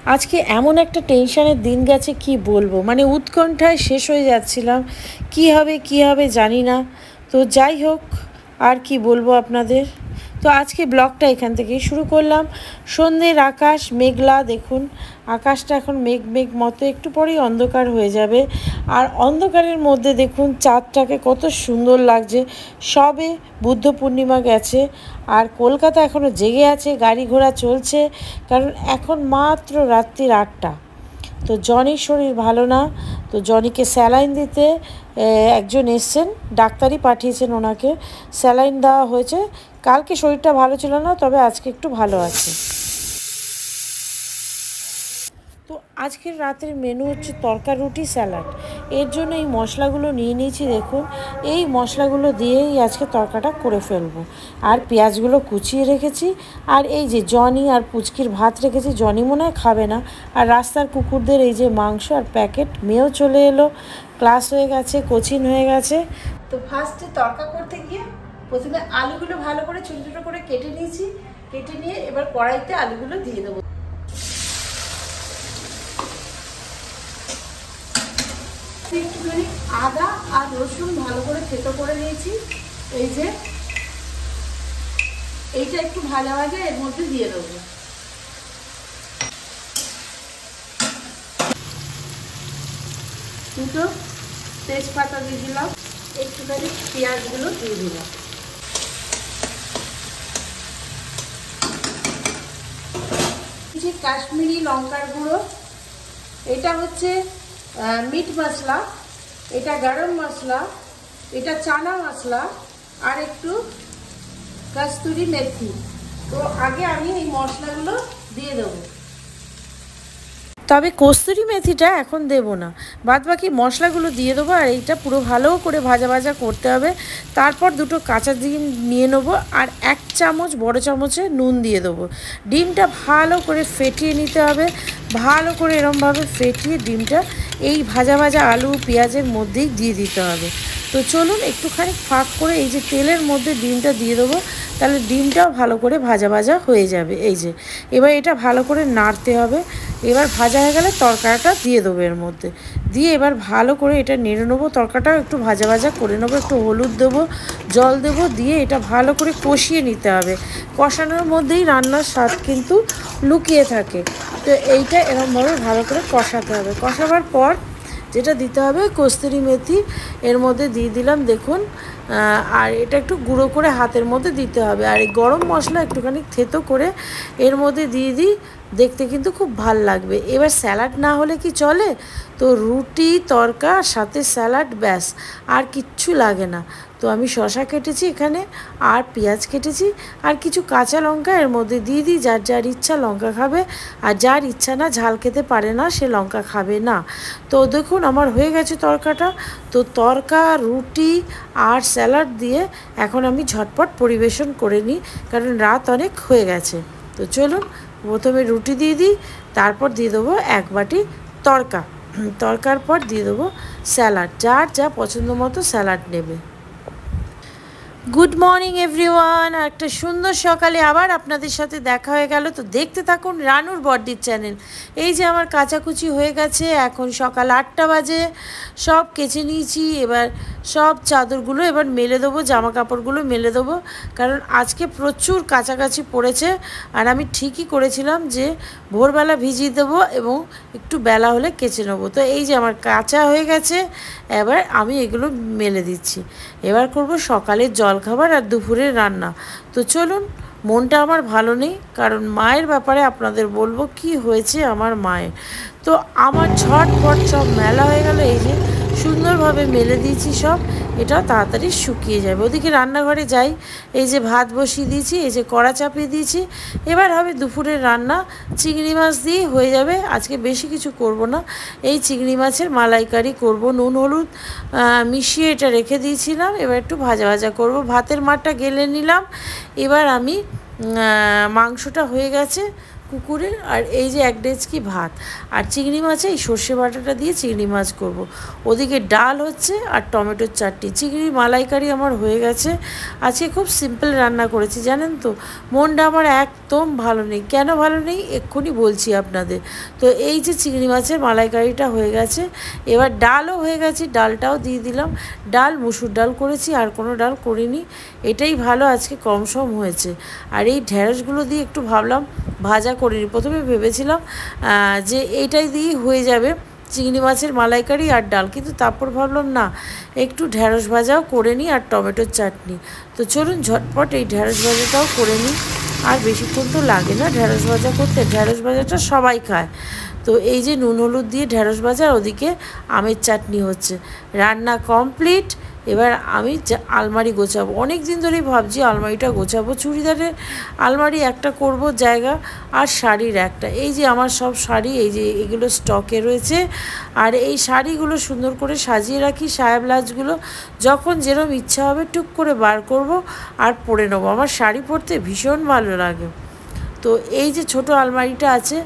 আজকে এমন একটা টেনশনের দিন গেছে কি বলবো, মানে উৎকণ্ঠায় শেষ হয়ে যাচ্ছিলাম। কি হবে জানি না। তো যাই হোক, আর কি বলবো আপনাদের। তো আজকে ব্লগটা এখান থেকেই শুরু করলাম। সন্ধ্যের আকাশ মেঘলা, দেখুন আকাশটা এখন মেঘ মেঘ মতো, একটু পরেই অন্ধকার হয়ে যাবে। আর অন্ধকারের মধ্যে দেখুন চাঁদটাকে কত সুন্দর লাগছে। সবে বুদ্ধ পূর্ণিমা গেছে আর কলকাতা এখনও জেগে আছে, গাড়ি ঘোড়া চলছে, কারণ এখন মাত্র রাত্রির 8টা। তো জনির শরীর ভালো না, তো জনিকে স্যালাইন দিতে একজন এসছেন, ডাক্তারই পাঠিয়েছেন ওনাকে। স্যালাইন দেওয়া হয়েছে। কালকে শরীরটা ভালো ছিল না, তবে আজকে একটু ভালো আছে। তো আজকের রাতের মেনু হচ্ছে তরকা রুটি স্যালাড। এর জন্য এই মশলাগুলো নিয়ে নিয়েছি, দেখুন এই মশলাগুলো দিয়েই আজকে তরকাটা করে ফেলবো। আর পেঁয়াজগুলো কুচিয়ে রেখেছি। আর এই যে জনি আর পুচকির ভাত রেখেছি, জনি মনে হয় খাবে না। আর রাস্তার কুকুরদের এই যে মাংস আর প্যাকেট, মেয়েও চলে এলো, ক্লাস হয়ে গেছে, কোচিং হয়ে গেছে। তো ফার্স্টে তরকা করতে গিয়ে প্রথমে আলুগুলো ভালো করে ছোটো ছোটো করে কেটে নিয়েছি। কেটে নিয়ে এবার কড়াইতে আলুগুলো দিয়ে দেবো। একটুখানি আদা আর রসুন ভালো করে থেতো করে নিয়েছি। এই যে এইটা একটু ভাজা ভাজা এর মধ্যে দিয়ে দেবো। দুটো তেজপাতা দিয়ে দিলাম, একটুখানি পেঁয়াজগুলো দিয়ে দিলাম। কাশ্মীরি লঙ্কার গুঁড়ো, এটা হচ্ছে মিট মশলা, এটা গরম মশলা, এটা চানা মশলা, আর একটু কস্তুরি মেথি। তো আগে আমি এই মশলাগুলো দিয়ে দেবো, তবে কস্তুরি মেথিটা এখন দেব না, বাদ বাকি মশলাগুলো দিয়ে দেবো। আর এইটা পুরো ভালো করে ভাজা ভাজা করতে হবে। তারপর দুটো কাঁচা ডিম নিয়ে নেবো আর 1 চামচ বড় চামচে নুন দিয়ে দেবো। ডিমটা ভালো করে ফেটিয়ে নিতে হবে, ভালো করে এরমভাবে ফেটিয়ে ডিমটা এই ভাজা ভাজা আলু পেঁয়াজের মধ্যেই দিয়ে দিতে হবে। তো চলুন একটুখানি ফাঁক করে এই যে তেলের মধ্যে ডিমটা দিয়ে দেবো, তাহলে ডিমটাও ভালো করে ভাজা ভাজা হয়ে যাবে। এই যে এবার এটা ভালো করে নাড়তে হবে। এবার ভাজা হয়ে গেলে তরকাটা দিয়ে দেবো এর মধ্যে, দিয়ে এবার ভালো করে এটা নেড়ে নেবো। তরকাটাও একটু ভাজা ভাজা করে নেবো, একটু হলুদ দেবো, জল দেবো, দিয়ে এটা ভালো করে কষিয়ে নিতে হবে। কষানোর মধ্যেই রান্নার স্বাদ কিন্তু লুকিয়ে থাকে। তো এইটা এরমভাবে ভালো করে কষাতে হবে। কষাবার পর যেটা দিতে হবে কস্তুরি মেথি এর মধ্যে দিয়ে দিলাম, দেখুন। আর এটা একটু গুঁড়ো করে হাতের মধ্যে দিতে হবে। আর এই গরম মশলা একটুখানি থেতো করে এর মধ্যে দিয়ে দিই, দেখতে কিন্তু খুব ভাল লাগবে। এবার স্যালাড না হলে কি চলে? তো রুটি তরকা সাথে স্যালাড, ব্যাস আর কিচ্ছু লাগে না। তো আমি শসা কেটেছি এখানে, আর পেঁয়াজ কেটেছি, আর কিছু কাঁচা লঙ্কা এর মধ্যে দিয়ে দিই। যার যার ইচ্ছা লঙ্কা খাবে, আর যার ইচ্ছা না, ঝাল খেতে পারে না, সে লঙ্কা খাবে না। তো দেখুন আমার হয়ে গেছে তরকাটা। তো তরকা রুটি আর স্যালাড দিয়ে এখন আমি ঝটপট পরিবেশন করে নিই, কারণ রাত অনেক হয়ে গেছে। তো চলুন প্রথমে রুটি দিয়ে দিই, তারপর দিয়ে দেবো 1 বাটি তরকা, তরকার পর দিয়ে দেবো স্যালাড। যার যা পছন্দ মতো স্যালাড নেবে। Good morning everyone. একটা সুন্দর সকালে আবার আপনাদের সাথে দেখা হয়ে গেল। তো দেখতে থাকুন রানুর বর্দির চ্যানেল। এই যে আমার কাচাকুচি হয়ে গেছে, এখন সকাল 8টা বাজে। সব কেচে নিয়েছি, এবার সব চাদরগুলো এবার মেলে দেবো, জামা কাপড়গুলো মেলে দেবো, কারণ আজকে প্রচুর কাছাকাছি পড়েছে। আর আমি ঠিকই করেছিলাম যে ভোরবেলা ভিজিয়ে দেবো এবং একটু বেলা হলে কেচে নেবো। তো এই যে আমার কাঁচা হয়ে গেছে, এবার আমি এগুলো মেলে দিচ্ছি। এবার করব সকালের জলখাবার আর দুপুরের রান্না। তো চলুন, মনটা আমার ভালো নেই, কারণ মায়ের ব্যাপারে আপনাদের বলবো কি হয়েছে আমার মায়ের। তো আমার ঝটপট সব মেলা হয়ে গেল। এই যে সুন্দরভাবে মেলে দিয়েছি সব, এটা তাড়াতাড়ি শুকিয়ে যাবে। ওদিকে রান্নাঘরে যাই, এই যে ভাত বসিয়ে দিয়েছি, এই যে কড়া চাপিয়ে দিয়েছি। এবার হবে দুপুরের রান্না, চিংড়ি মাছ দিয়ে হয়ে যাবে। আজকে বেশি কিছু করব না, এই চিংড়ি মাছের মালাইকারি করব, নুন হলুদ মিশিয়ে এটা রেখে দিয়েছিলাম। এবার একটু ভাজা ভাজা করব। ভাতের মাঠটা গেলে নিলাম। এবার আমি মাংসটা হয়ে গেছে কুকুরের, আর এই যে 1 ডেচকি ভাত আর চিংড়ি মাছে এই সর্ষে বাটাটা দিয়ে চিংড়ি মাছ করব। ওদিকে ডাল হচ্ছে আর টমেটোর চাটনি। চিংড়ি মালাইকারি আমার হয়ে গেছে। আজকে খুব সিম্পল রান্না করেছি, জানেন তো। মনটা আমার একদম ভালো নেই। কেন ভালো নেই এক্ষুনি বলছি আপনাদের। তো এই যে চিংড়ি মাছের মালাইকারিটা হয়ে গেছে, এবার ডালও হয়ে গেছে, ডালটাও দিয়ে দিলাম। ডাল মুসুর ডাল করেছি, আর কোনো ডাল করিনি। এটাই ভালো, আজকে কম সম হয়েছে। আর এই ঢ্যাঁড়সগুলো দিয়ে একটু ভাবলাম ভাজা করিনি। প্রথমে ভেবেছিলাম যে এইটাই দিয়েই হয়ে যাবে, চিংড়ি মাছের মালাইকারি আর ডাল, কিন্তু তারপর ভাবলাম না, একটু ঢ্যাঁড়স ভাজাও করে নিই আর টমেটোর চাটনি। তো চলুন ঝটপট এই ঢ্যাঁড়স ভাজাটাও করে নিই। আর বেশিক্ষণ তো লাগে না ঢ্যাঁড়স ভাজা করতে, ঢ্যাঁড়স ভাজাটা সবাই খায়। তো এই যে নুন হলুদ দিয়ে ঢ্যাঁড়স ভাজা, ওদিকে আমের চাটনি হচ্ছে। রান্না কমপ্লিট। এবার আমি আলমারি গোছাবো। অনেক দিন ধরেই ভাবছি আলমারিটা গোছাবো। চুড়িদারের আলমারি একটা করব জায়গা, আর শাড়ির একটা। এই যে আমার সব শাড়ি, এই যে এগুলো স্টকে রয়েছে। আর এই শাড়িগুলো সুন্দর করে সাজিয়ে রাখি। সায়া ব্লাউজগুলো যখন যেরকম ইচ্ছা হবে টুক করে বার করব আর পরে নেবো। আমার শাড়ি পরতে ভীষণ ভালো লাগে। তো এই যে ছোট আলমারিটা আছে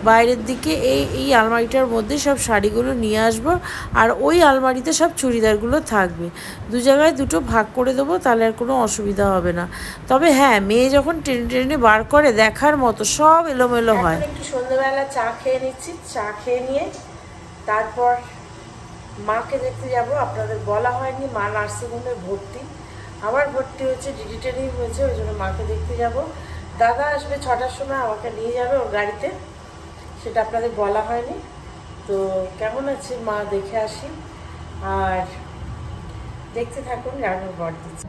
বাইরের দিকে, এই আলমারিটার মধ্যে সব শাড়িগুলো নিয়ে আসবো, আর ওই আলমারিতে সব চুড়িদারগুলো থাকবে। দু জায়গায় দুটো ভাগ করে দেবো, তাহলে আর কোনো অসুবিধা হবে না। তবে হ্যাঁ, মেয়ে যখন টেনে টেনে বার করে দেখার মতো, সব এলোমেলো হয়। একটু সন্ধ্যেবেলা চা খেয়ে নিচ্ছি। চা খেয়ে নিয়ে তারপর মাকে দেখতে যাব। আপনাদের বলা হয়নি, মা নার্সিংহোমে ভর্তি। আমার ভর্তি হয়েছে, ডিডি ট্রেনিং হয়েছে, ওই জন্য মাকে দেখতে যাব। দাদা আসবে 6টার সময়, আমাকে নিয়ে যাবে ওর গাড়িতে, সেটা আপনাদের বলা হয়নি। তো কেমন আছে মা দেখে আসি, আর দেখতে থাকুন রান্নার বর দিচ্ছি।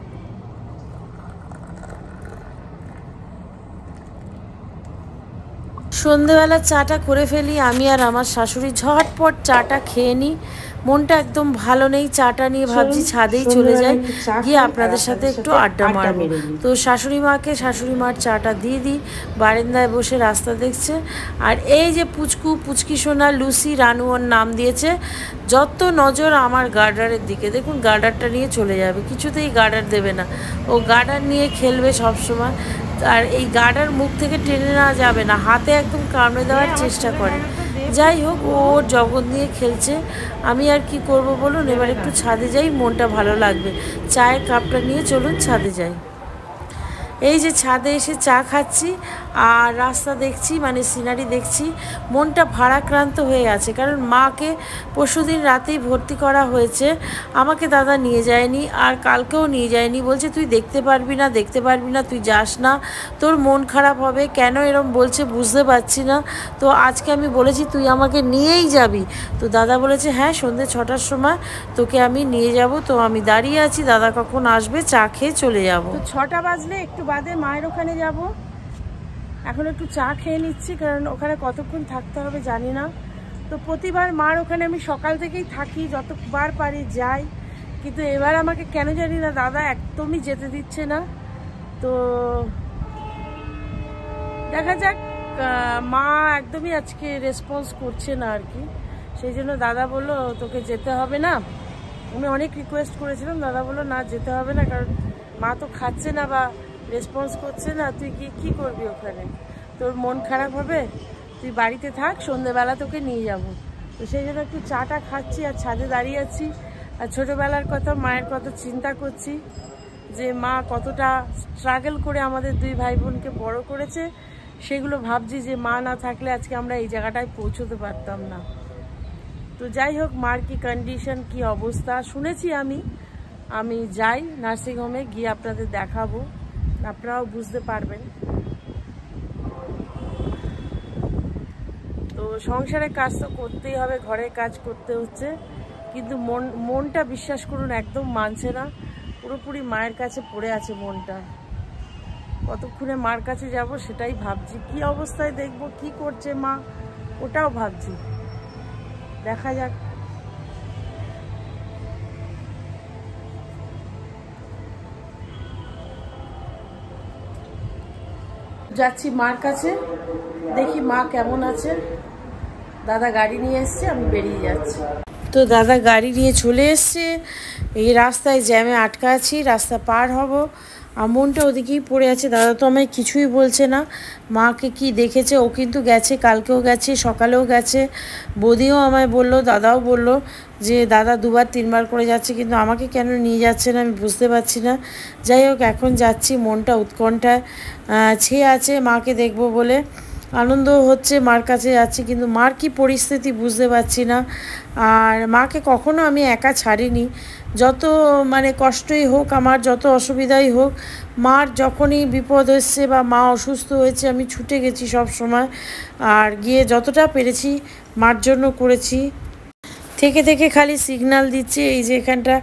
সন্ধেবেলা চাটা করে ফেলি আমি আর আমার শাশুড়ি। ঝটপট চাটা খেয়ে নিই। মনটা একদম ভালো নেই, চাটা নিয়ে ভাবছি ছাদেই চলে যাই, গিয়ে আপনাদের সাথে একটু আড্ডা মারবো। তো শাশুড়ি মাকে শাশুড়ি মার চাটা দিয়ে দিই। বারান্দায় বসে রাস্তা দেখছে। আর এই যে পুচকি সোনা লুসি, রানু ওর নাম দিয়েছে। যত নজর আমার গার্ডারের দিকে, দেখুন গার্ডারটা নিয়ে চলে যাবে, কিছুতেই গার্ডার দেবে না। ও গার্ডার নিয়ে খেলবে সবসময়। আর এই গার্ডার মুখ থেকে টেনে নেওয়া যাবে না, হাতে একদম কামড়ে দেওয়ার চেষ্টা করে। যাই হোক, ওর জগৎ নিয়ে খেলছে। আমি আর কি করব বলুন। এবার একটু ছাদে যাই, মনটা ভালো লাগবে। চায়ের কাপটা নিয়ে চলুন ছাদে যাই। এই যে ছাদে এসে চা খাচ্ছি আর রাস্তা দেখছি, মানে সিনারি দেখছি। মনটা ভারাক্রান্ত হয়ে আছে, কারণ মাকে পরশুদিন রাতেই ভর্তি করা হয়েছে। আমাকে দাদা নিয়ে যায়নি, আর কালকেও নিয়ে যায়নি। বলছে তুই দেখতে পারবি না, তুই যাস না, তোর মন খারাপ হবে। কেন এরম বলছে বুঝতে পারছি না। তো আজকে আমি বলেছি তুই আমাকে নিয়েই যাবি। তো দাদা বলেছে হ্যাঁ, সন্ধ্যে 6টার সময় তোকে আমি নিয়ে যাব। তো আমি দাঁড়িয়ে আছি, দাদা কখন আসবে, চা খেয়ে চলে যাব। তো 6টা বাজলে একটু বাদে মায়ের ওখানে যাব। এখন একটু চা খেয়ে নিচ্ছি, কারণ ওখানে কতক্ষণ থাকতে হবে জানি না। তো প্রতিবার মার ওখানে আমি সকাল থেকেই থাকি, যতবার পারি যাই। কিন্তু এবার আমাকে কেন জানি না দাদা একদমই যেতে দিচ্ছে না। তো দেখা যাক, মা একদমই আজকে রেসপন্স করছে না আর কি। সেই জন্য দাদা বললো তোকে যেতে হবে না। আমি অনেক রিকোয়েস্ট করেছিলাম, দাদা বললো না যেতে হবে না, কারণ মা তো খাচ্ছে না বা রেসপন্স করছে না, তুই গিয়ে কী করবি ওখানে, তোর মন খারাপ হবে, তুই বাড়িতে থাক, সন্ধ্যেবেলা তোকে নিয়ে যাব। তো সেই জন্য একটু চাটা খাচ্ছি আর ছাদে দাঁড়িয়ে আছি। আর ছোটোবেলার কথা, মায়ের কথা চিন্তা করছি, যে মা কতটা স্ট্রাগল করে আমাদের দুই ভাই বোনকে বড় করেছে। সেগুলো ভাবছি যে মা না থাকলে আজকে আমরা এই জায়গাটায় পৌঁছতে পারতাম না। তো যাই হোক, মার কি কন্ডিশন, কি অবস্থা শুনেছি আমি যাই নার্সিংহোমে, গিয়ে আপনাদের দেখাবো, আপনারাও বুঝতে পারবেন। তো সংসারের কাজ তো করতেই হবে, ঘরের কাজ করতে হচ্ছে, কিন্তু মনটা বিশ্বাস করুন একদম মানছে না। পুরোপুরি মায়ের কাছে পড়ে আছে মনটা। কতক্ষণে মার কাছে যাব সেটাই ভাবছি, কি অবস্থায় দেখব, কি করছে মা ওটাও ভাবছি। দেখা যাক। যাচ্ছি মার কাছে, দেখি মা কেমন আছে। দাদা গাড়ি নিয়ে এসছে, আমি বেরিয়ে যাচ্ছি। তো দাদা গাড়ি নিয়ে চলে এসছে। এই রাস্তায় জ্যামে আটকা আছি, রাস্তা পার হব। আর মনটা ওদিকেই পড়ে আছে। দাদা তো আমায় কিছুই বলছে না, মাকে কি দেখেছে। ও কিন্তু গেছে, কালকেও গেছে, সকালেও গেছে, বৌদিও আমায় বললো, দাদাও বললো যে দাদা 2বার 3বার করে যাচ্ছে, কিন্তু আমাকে কেন নিয়ে যাচ্ছে না আমি বুঝতে পারছি না। যাই হোক, এখন যাচ্ছি, মনটা উৎকণ্ঠায় ছেয়ে আছে মাকে দেখব বলে। আনন্দ হচ্ছে, মার কাছে যাচ্ছি, কিন্তু মার কি পরিস্থিতি বুঝতে পারছি না। আর মাকে কখনো আমি একা ছাড়িনি, যত মানে কষ্টই হোক আমার, যত অসুবিধাই হোক, মার যখনই বিপদ এসছে বা মা অসুস্থ হয়েছে আমি ছুটে গেছি সব সময়। আর গিয়ে যতটা পেরেছি মার জন্য করেছি। থেকে থেকে খালি সিগন্যাল দিচ্ছে। এই যে এখানটা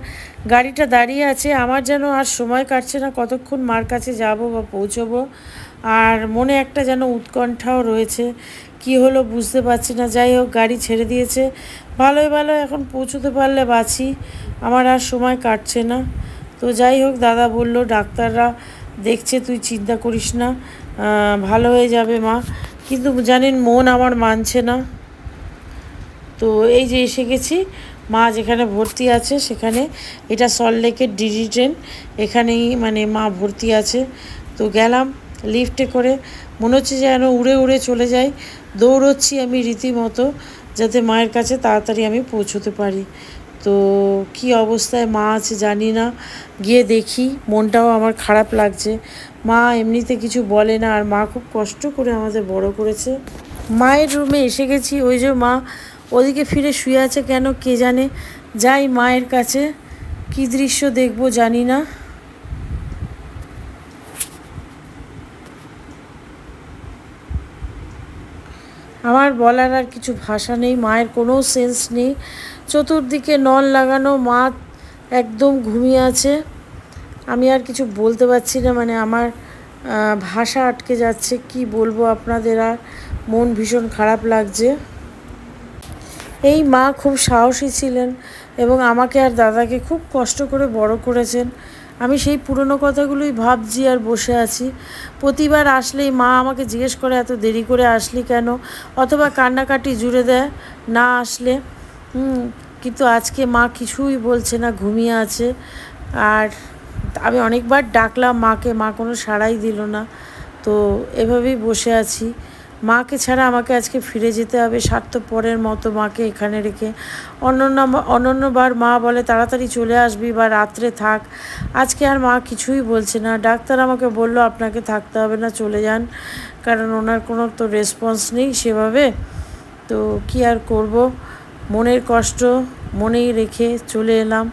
গাড়িটা দাঁড়িয়ে আছে, আমার যেন আর সময় কাটছে না কতক্ষণ মার কাছে যাব বা পৌঁছবো। আর মনে একটা যেন উৎকণ্ঠাও রয়েছে, কি হলো বুঝতে পারছি না। যাই হোক, গাড়ি ছেড়ে দিয়েছে, ভালোই ভালো এখন পৌঁছতে পারলে বাঁচি, আমার আর সময় কাটছে না। তো যাই হোক, দাদা বলল ডাক্তাররা দেখছে, তুই চিন্তা করিস না, ভালো হয়ে যাবে মা। কিন্তু জানেন মন আমার মানছে না। তো এই যে এসে গেছি, মা যেখানে ভর্তি আছে সেখানে, এটা সল্টলেকের ডিডি ট্রেন, এখানেই মানে মা ভর্তি আছে। তো গেলাম লিফটে করে, মনে হচ্ছে যেন উড়ে উড়ে চলে যাই। দৌড়চ্ছি আমি রীতিমতো, যাতে মায়ের কাছে তাড়াতাড়ি আমি পৌঁছতে পারি। তো কি অবস্থায় মা আছে জানি না, গিয়ে দেখি। মনটাও আমার খারাপ লাগছে। মা এমনিতে কিছু বলে না, আর মা খুব কষ্ট করে আমাদের বড় করেছে। মায়ের রুমে এসে গেছি, ওই যে মা ওদিকে ফিরে শুয়ে আছে কেন কে জানে। যাই মায়ের কাছে, কী দৃশ্য দেখবো জানি না। আমার বলার আর কিছু ভাষা নেই, মায়ের কোনো সেন্স নেই। চতুর্দিকে নল লাগানো, মা একদম ঘুমিয়ে আছে। আমি আর কিছু বলতে পারছি না, মানে আমার ভাষা আটকে যাচ্ছে, কি বলবো আপনাদের। আর মন ভীষণ খারাপ লাগছে। এই মা খুব সাহসী ছিলেন এবং আমাকে আর দাদাকে খুব কষ্ট করে বড় করেছেন। আমি সেই পুরনো কথাগুলোই ভাবছি আর বসে আছি। প্রতিবার আসলেই মা আমাকে জিজ্ঞেস করে, এত দেরি করে আসলি কেন, অথবা কান্নাকাটি জুড়ে দেয় না আসলে। কিন্তু আজকে মা কিছুই বলছে না, ঘুমিয়ে আছে। আর আমি অনেকবার ডাকলাম মাকে, মা কোনো সাড়াই দিল না। তো এভাবেই বসে আছি। মাকে ছাড়া আমাকে আজকে ফিরে যেতে হবে, স্বার্থপরের মতো মাকে এখানে রেখে। অন্যবার মা বলে তাড়াতাড়ি চলে আসবি বা রাত্রে থাক। আজকে আর মা কিছুই বলছে না। ডাক্তার আমাকে বলল আপনাকে থাকতে হবে না, চলে যান, কারণ ওনার কোনো তো রেসপন্স নেই সেভাবে। তো কি আর করব, মনের কষ্ট মনেই রেখে চলে এলাম।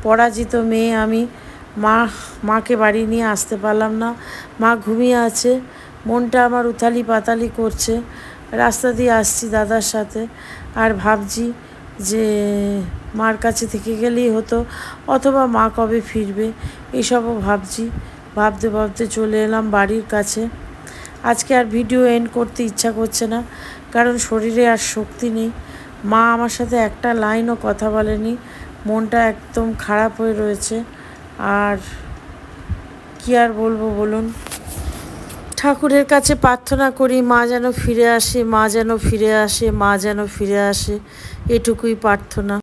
পরাজিত মেয়ে আমি। মাকে বাড়ি নিয়ে আসতে পারলাম না, মা ঘুমিয়ে আছে। মনটা আমার উথালি পাতালি করছে। রাস্তা দিয়ে আসছি দাদার সাথে, আর ভাবছি যে মার কাছে থেকে গেলেই হতো, অথবা মা কবে ফিরবে এসবও ভাবছি। ভাবতে ভাবতে চলে এলাম বাড়ির কাছে। আজকে আর ভিডিও এন্ড করতে ইচ্ছা করছে না, কারণ শরীরে আর শক্তি নেই। মা আমার সাথে একটা লাইনও কথা বলেনি, মনটা একদম খারাপ হয়ে রয়েছে। আর কি আর বলবো বলুন। ঠাকুরের কাছে প্রার্থনা করি মা যেন ফিরে আসে, মা যেন ফিরে আসে, মা যেন ফিরে আসে, এটুকুই প্রার্থনা।